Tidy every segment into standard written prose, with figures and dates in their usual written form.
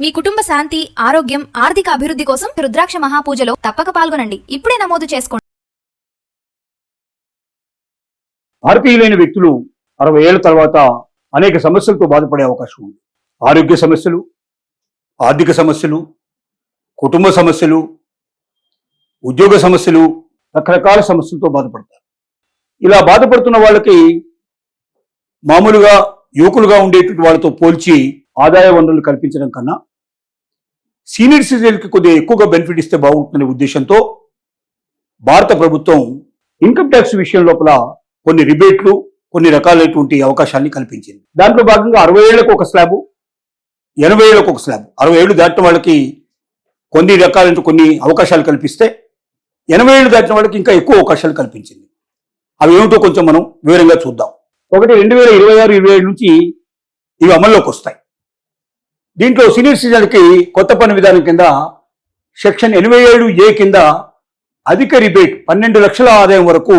మీ కుటుంబ శాంతి, ఆరోగ్యం, ఆర్థిక అభివృద్ధి కోసం రుద్రాక్ష మహాపూజలో తప్పక పాల్గొనండి. ఇప్పుడే నమోదు చేసుకోండి. భారతీయులైన వ్యక్తులు 60 ఏళ్ల తర్వాత అనేక సమస్యలతో బాధపడే అవకాశం ఉంది. ఆరోగ్య సమస్యలు, ఆర్థిక సమస్యలు, కుటుంబ సమస్యలు, ఉద్యోగ సమస్యలు, రకరకాల సమస్యలతో బాధపడతారు. ఇలా బాధపడుతున్న వాళ్ళకి మామూలుగా యువకులుగా ఉండేటువంటి వాళ్ళతో పోల్చి ఆదాయ వనరులు కల్పించడం కన్నా సీనియర్ సిటిజన్కి కొద్దిగా ఎక్కువగా బెనిఫిట్ ఇస్తే బాగుంటుందనే ఉద్దేశంతో భారత ప్రభుత్వం ఇన్కమ్ ట్యాక్స్ విషయం లోపల కొన్ని రిబేట్లు, కొన్ని రకాలైనటువంటి అవకాశాన్ని కల్పించింది. దాంట్లో భాగంగా 60 ఏళ్లకు ఒక స్లాబు, 80 ఏళ్లకు ఒక స్లాబ్. 60 ఏళ్లు దాటిన వాళ్ళకి కొన్ని రకాలైన కొన్ని అవకాశాలు కల్పిస్తే 80 ఏళ్లు దాటిన వాళ్ళకి ఇంకా ఎక్కువ అవకాశాలు కల్పించింది. అవి ఏమిటో కొంచెం మనం వివరంగా చూద్దాం. ఒకటి 2026-27 నుంచి ఇవి అమల్లోకి వస్తాయి. దీంట్లో సీనియర్ సిటిజన్కి కొత్త పన్ను విధానం కింద సెక్షన్ 87A కింద అధిక రిబేట్ 12 లక్షల ఆదాయం వరకు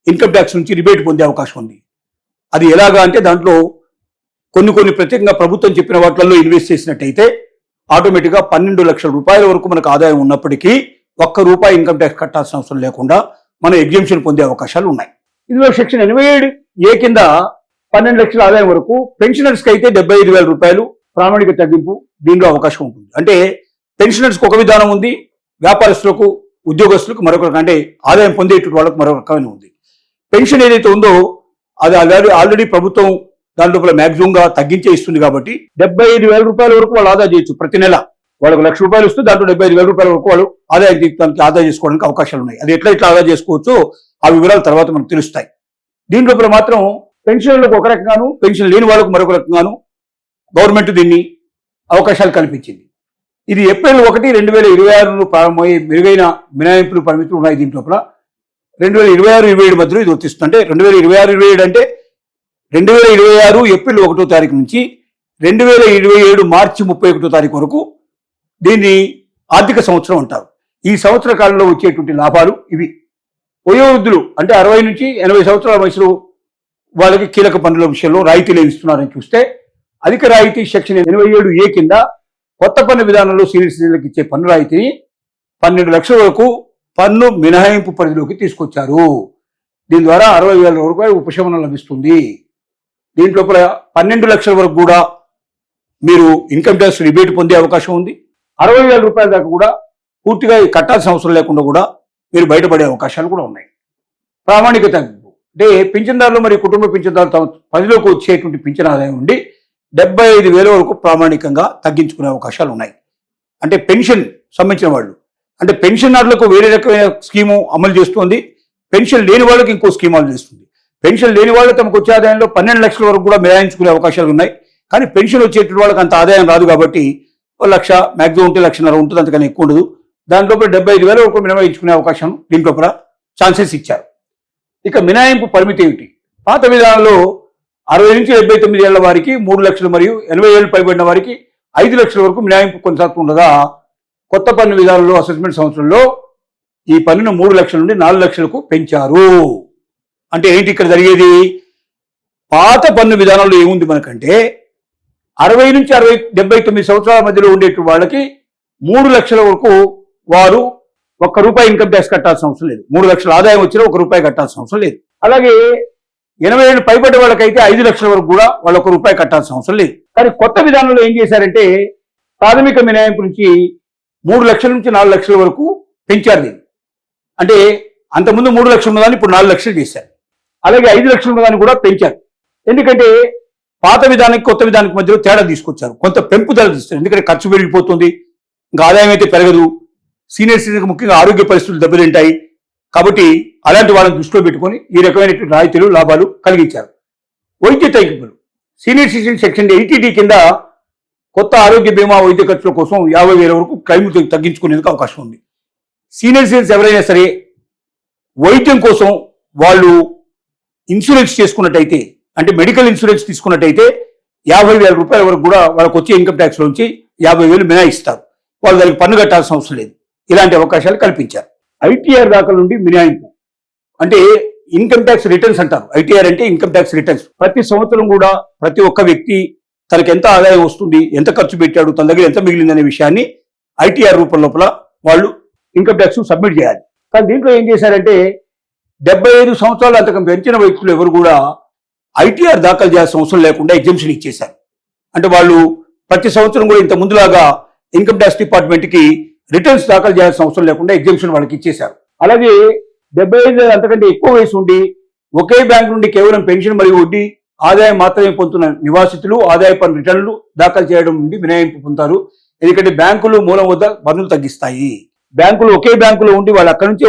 ఇన్కమ్ ట్యాక్స్ నుంచి రిబేట్ పొందే అవకాశం ఉంది. అది ఎలాగా అంటే దాంట్లో కొన్ని ప్రత్యేకంగా ప్రభుత్వం చెప్పిన వాటిల్లో ఇన్వెస్ట్ చేసినట్టయితే ఆటోమేటిక్గా 12 లక్షల రూపాయల వరకు మనకు ఆదాయం ఉన్నప్పటికీ ₹1 ఇన్కమ్ ట్యాక్స్ కట్టాల్సిన అవసరం లేకుండా మనం ఎగ్జంప్షన్ పొందే అవకాశాలు ఉన్నాయి. ఇందులో సెక్షన్ 87A కింద 12 లక్షల ఆదాయం వరకు పెన్షనర్స్కి అయితే ₹75,000 ప్రామాణిక తగ్గింపు దీనిలో అవకాశం ఉంటుంది. అంటే పెన్షనర్స్కి ఒక విధానం ఉంది, వ్యాపారస్తులకు, ఉద్యోగస్తులకు మరొక రకం, అంటే ఆదాయం పొందేటువంటి వాళ్ళకు మరొక రకమైన ఉంది. పెన్షన్ ఏదైతే ఉందో అది ఆల్రెడీ ప్రభుత్వం దాని లోపల మ్యాక్సిమంగా తగ్గించే ఇస్తుంది కాబట్టి ₹75,000 వరకు వాళ్ళు ఆదా చేయొచ్చు. ప్రతి నెల వాళ్ళకు ₹1,00,000 వస్తే దాంట్లో ₹75,000 వరకు వాళ్ళు ఆదా చేసుకోవడానికి అవకాశాలు ఉన్నాయి. అది ఎట్లా ఆదా చేసుకోవచ్చో ఆ వివరాలు తర్వాత మనకు తెలుస్తాయి. దీని లోపల మాత్రం పెన్షన్లకు ఒక రకంగాను, పెన్షన్ లేని వాళ్ళకు మరొక రకంగాను గవర్నమెంట్ దీన్ని అవకాశాలు కల్పించింది. ఇది ఏప్రిల్ 1, 2026 ప్రారంభమయ్యే మెరుగైన మినహాయింపులు పరిమితులు ఉన్నాయి. దీని లోపల 2026-27 మధ్యలో ఇది వర్తిస్తుంది. అంటే 2026-27 అంటే 2026 ఏప్రిల్ 1వ తారీఖు నుంచి 2027 మార్చి 31వ తారీఖు వరకు దీన్ని ఆర్థిక సంవత్సరం అంటారు. ఈ సంవత్సర కాలంలో వచ్చేటువంటి లాభాలు ఇవి. వయోవృద్ధులు అంటే 60 నుంచి 80 సంవత్సరాల వయసులో వాళ్ళకి కీలక పన్నుల విషయంలో రాయితీలు ఇస్తున్నారని చూస్తే అధిక రాయితీ సెక్షన్ 87A కింద కొత్త పన్ను విధానంలో సీనియర్ సిటిజన్లకు ఇచ్చే పన్ను రాయితీని 12 లక్షల వరకు పన్ను మినహాయింపు పరిధిలోకి తీసుకొచ్చారు. దీని ద్వారా ₹60,000 ఉపశమనం లభిస్తుంది. దీంట్లో 12 లక్షల వరకు కూడా మీరు ఇన్కమ్ ట్యాక్స్ రిబేట్ పొందే అవకాశం ఉంది. ₹60,000 దాకా కూడా పూర్తిగా కట్టాల్సిన అవసరం లేకుండా కూడా మీరు బయటపడే అవకాశాలు కూడా ఉన్నాయి. ప్రామాణిక తగ్గింపు అంటే పింఛన్దారులు మరియు కుటుంబ పింఛన్దారులు తమ పరిధిలోకి వచ్చేటువంటి పింఛన్ ఆదాయం నుండి 75,000 వరకు ప్రామాణికంగా తగ్గించుకునే అవకాశాలు ఉన్నాయి. అంటే పెన్షన్ సంబంధించిన వాళ్ళు, అంటే పెన్షనర్లకు వేరే రకమైన స్కీము అమలు చేస్తుంది, పెన్షన్ లేని వాళ్ళకి ఇంకో స్కీమ్ అమలు చేస్తుంది. పెన్షన్ లేని వాళ్ళు తమకు వచ్చే ఆదాయంలో 12 లక్షల వరకు కూడా మినహాయించుకునే అవకాశాలు ఉన్నాయి. కానీ పెన్షన్ వచ్చేటువంటి వాళ్ళకి అంత ఆదాయం రాదు కాబట్టి ₹1,00,000 మ్యాక్సిమం ఉంటే ₹1,50,000 ఉంటుంది, అంతకన్నా ఎక్కువ ఉండదు. దాంట్లో 75,000 వరకు మినహాయించుకునే అవకాశం దీంట్లో ఛాన్సెస్ ఇచ్చారు. ఇక మినహాయింపు పరిమితి ఏమిటి? పాత విధానంలో 60 నుంచి 79 ఏళ్ల వారికి 3 లక్షలు మరియు 80 ఏళ్ళు పైబడిన వారికి 5 లక్షల వరకు మినహాయింపు కొనసాగుతుండగా కొత్త పన్ను విధానంలో అసెస్మెంట్ సంవత్సరంలో ఈ పన్నును 3 లక్షల నుండి 4 లక్షలకు పెంచారు. అంటే ఏంటి ఇక్కడ జరిగేది? పాత పన్ను విధానంలో ఏముంది మనకంటే 60 నుంచి 79 సంవత్సరాల మధ్యలో ఉండేటువంటి వాళ్ళకి 3 లక్షల వరకు వారు ₹1 ఇన్కమ్ ట్యాక్స్ కట్టాల్సిన అవసరం లేదు. 3 లక్షల ఆదాయం వచ్చినా ₹1 కట్టాల్సిన అవసరం లేదు. అలాగే 80 ఏళ్ళు పైబడ్డ వాళ్ళకైతే 5 లక్షల వరకు కూడా వాళ్ళు ₹1 కట్టాల్సిన అవసరం లేదు. కానీ కొత్త విధానంలో ఏం చేశారంటే ప్రాథమిక మినహాయింపు నుంచి 3 లక్షల నుంచి 4 లక్షల వరకు పెంచారు దీన్ని. అంటే అంతకుముందు 3 లక్షలు ఉన్నదాన్ని ఇప్పుడు 4 లక్షలు చేశారు. అలాగే 5 లక్షలు ఉన్నదాన్ని కూడా పెంచారు. ఎందుకంటే పాత విధానానికి కొత్త విధానానికి మధ్యలో తేడా తీసుకొచ్చారు, కొంత పెంపుదల తీస్తారు. ఎందుకంటే ఖర్చు పెరిగిపోతుంది, ఇంకా ఆదాయం అయితే పెరగదు, సీనియర్ సిటిజన్కి ముఖ్యంగా ఆరోగ్య పరిస్థితులు దెబ్బతింటాయి. కాబట్టి అలాంటి వాళ్ళని దృష్టిలో పెట్టుకొని ఈ రకమైనటువంటి రాయితీలు, లాభాలు కలిగించారు. వైద్య తగ్గింపులు సీనియర్ సిటిజన్ సెక్షన్ 80D కింద కొత్త ఆరోగ్య బీమా వైద్య ఖర్చుల కోసం 50,000 వరకు క్లెయిమ్ తగ్గించుకునేందుకు అవకాశం ఉంది. సీనియర్ సిటిజన్స్ ఎవరైనా సరే వైద్యం కోసం వాళ్ళు ఇన్సూరెన్స్ చేసుకున్నట్టయితే, అంటే మెడికల్ ఇన్సూరెన్స్ తీసుకున్నట్టయితే 50,000 వరకు కూడా వాళ్ళకి వచ్చే ఇన్కమ్ ట్యాక్స్ నుంచి 50,000 మినహాయిస్తారు. వాళ్ళు దానికి పన్ను కట్టాల్సిన అవసరం లేదు. ఇలాంటి అవకాశాలు కల్పించారు. ITR దాఖలు నుండి మినహాయింపు అంటే ఇన్కమ్ ట్యాక్స్ రిటర్న్స్ అంటారు. ITR అంటే ఇన్కమ్ ట్యాక్స్ రిటర్న్స్. ప్రతి సంవత్సరం కూడా ప్రతి ఒక్క వ్యక్తి తనకి ఎంత ఆదాయం వస్తుంది, ఎంత ఖర్చు పెట్టాడు, తన దగ్గర ఎంత మిగిలిందనే విషయాన్ని ఐటీఆర్ రూపం లోపల వాళ్ళు ఇన్కమ్ ట్యాక్స్ సబ్మిట్ చేయాలి. కానీ దీంట్లో ఏం చేశారంటే 75 సంవత్సరాలు అంతకం పెంచిన వ్యక్తులు ఎవరు కూడా ఐటీఆర్ దాఖలు చేయాల్సిన అవసరం లేకుండా ఎగ్జంప్షన్ ఇచ్చేశారు. అంటే వాళ్ళు ప్రతి సంవత్సరం కూడా ఇంత ముందులాగా ఇన్కమ్ ట్యాక్స్ డిపార్ట్మెంట్ కి రిటర్న్స్ దాఖలు చేయాల్సిన అవసరం లేకుండా ఎగ్జంప్షన్ వాళ్ళకి ఇచ్చేశారు. అలాగే 75 అంతకంటే ఎక్కువ వయసు ఉండి ఒకే బ్యాంక్ నుండి కేవలం పెన్షన్ మరియు వడ్డీ ఆదాయం మాత్రమే పొందుతున్న నివాసితులు ఆదాయ పన్ను రిటర్నులు దాఖలు చేయడం నుండి మినహాయింపు పొందుతారు. ఎందుకంటే బ్యాంకులు మూలం వద్ద పన్నులు తగ్గిస్తాయి. బ్యాంకులు ఒకే బ్యాంకులో ఉండి వాళ్ళు అక్కడి నుంచే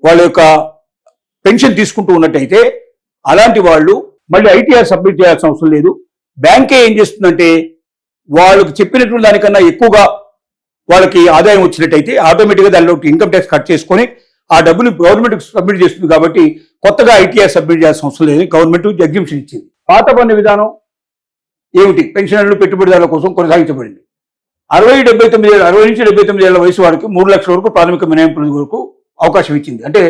వాళ్ళ యొక్క పెన్షన్ తీసుకుంటూ ఉన్నట్టయితే అలాంటి వాళ్ళు మళ్ళీ ఐటీఆర్ సబ్మిట్ చేయాల్సిన అవసరం లేదు. బ్యాంకే ఏం చేస్తుందంటే వాళ్ళకి చెప్పినటువంటి దానికన్నా ఎక్కువగా వాళ్ళకి ఆదాయం వచ్చినట్టయితే ఆటోమేటిక్గా దానిలో ఇన్కమ్ ట్యాక్స్ కట్ చేసుకొని ఆ డబ్బుని గవర్నమెంట్ సబ్మిట్ చేస్తుంది. కాబట్టి కొత్తగా ఐటీఆర్ సబ్మిట్ చేయాల్సిన అవసరం లేదు. గవర్నమెంట్ ఎగ్జిబిషన్ ఇచ్చింది. పాత పన్ను విధానం ఏమిటి? పెన్షనర్లు పెట్టుబడిదారుల కోసం కొనసాగించబడింది. 60 నుంచి 79 ఏళ్ల వయసు వారికి 3 లక్షల వరకు ప్రాథమిక మినహాయింపుల వరకు అవకాశం ఇచ్చింది. అంటే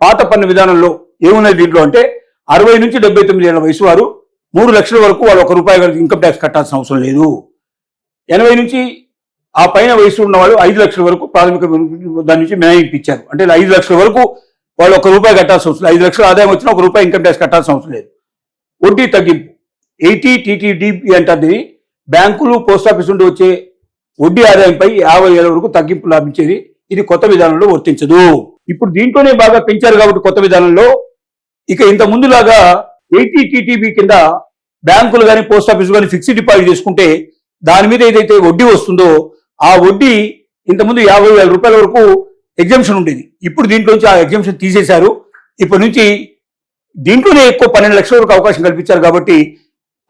పాత పన్ను విధానంలో ఏమున్నది దీంట్లో అంటే 60 నుంచి 79 ఏళ్ల వయసు వారు 3 లక్షల వరకు వాళ్ళు ₹1 ఇన్కమ్ ట్యాక్స్ కట్టాల్సిన అవసరం లేదు. 80 నుంచి ఆ పైన వయసు ఉన్న వాళ్ళు 5 లక్షల వరకు ప్రాథమిక దాని నుంచి మినహాయింపు ఇచ్చారు. అంటే 5 లక్షల వరకు వాళ్ళు ₹1 కట్టాల్సిన అవసరం, 5 లక్షల ఆదాయం వచ్చినా ₹1 ఇన్కమ్ ట్యాక్స్ కట్టాల్సిన అవసరం లేదు. వడ్డీ తగ్గింపు 80 అంటారు. బ్యాంకులు పోస్ట్ ఆఫీస్ నుండి వచ్చే వడ్డీ ఆదాయంపై 50 ఏళ్ల వరకు తగ్గింపు లభించేది. ఇది కొత్త విధానంలో వర్తించదు. ఇప్పుడు దీంట్లోనే బాగా పెంచారు కాబట్టి కొత్త విధానంలో ఇక ఇంత ముందులాగా 80 కింద బ్యాంకులు కానీ పోస్ట్ ఆఫీస్ కానీ ఫిక్స్డ్ డిపాజిట్ చేసుకుంటే దాని మీద ఏదైతే వడ్డీ వస్తుందో ఆ వడ్డీ ఇంతకుముందు ₹50,000 వరకు ఎగ్జంప్షన్ ఉండేది. ఇప్పుడు దీంట్లోంచి ఆ ఎగ్జంప్షన్ తీసేశారు. ఇప్పటి నుంచి దీంట్లోనే ఎక్కువ 12 లక్షల వరకు అవకాశం కల్పించారు. కాబట్టి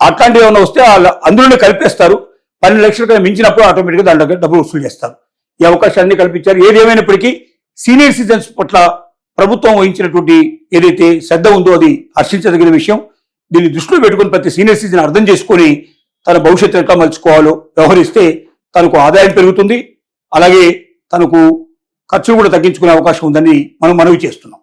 అట్లాంటివి ఏమైనా వస్తే అందులోనే కలిపేస్తారు. 12 లక్షల కన్నా మించినప్పుడు ఆటోమేటిక్గా దాని దగ్గర డబ్బులు వసూలు చేస్తారు. ఈ అవకాశాన్ని కల్పించారు. ఏదేమైనప్పటికీ సీనియర్ సిటిజన్స్ పట్ల ప్రభుత్వం వహించినటువంటి ఏదైతే శ్రద్ధ ఉందో అది హర్షించదగిన విషయం. దీన్ని దృష్టిలో పెట్టుకుని ప్రతి సీనియర్ సిటిజన్ అర్థం చేసుకొని తన భవిష్యత్తు ఎట్లా మలుచుకోవాలో వ్యవహరిస్తే తనకు ఆదాయం పెరుగుతుంది. అలాగే తనకు ఖర్చులు కూడా తగ్గించుకునే అవకాశం ఉందని మనం మనవి చేస్తున్నాం.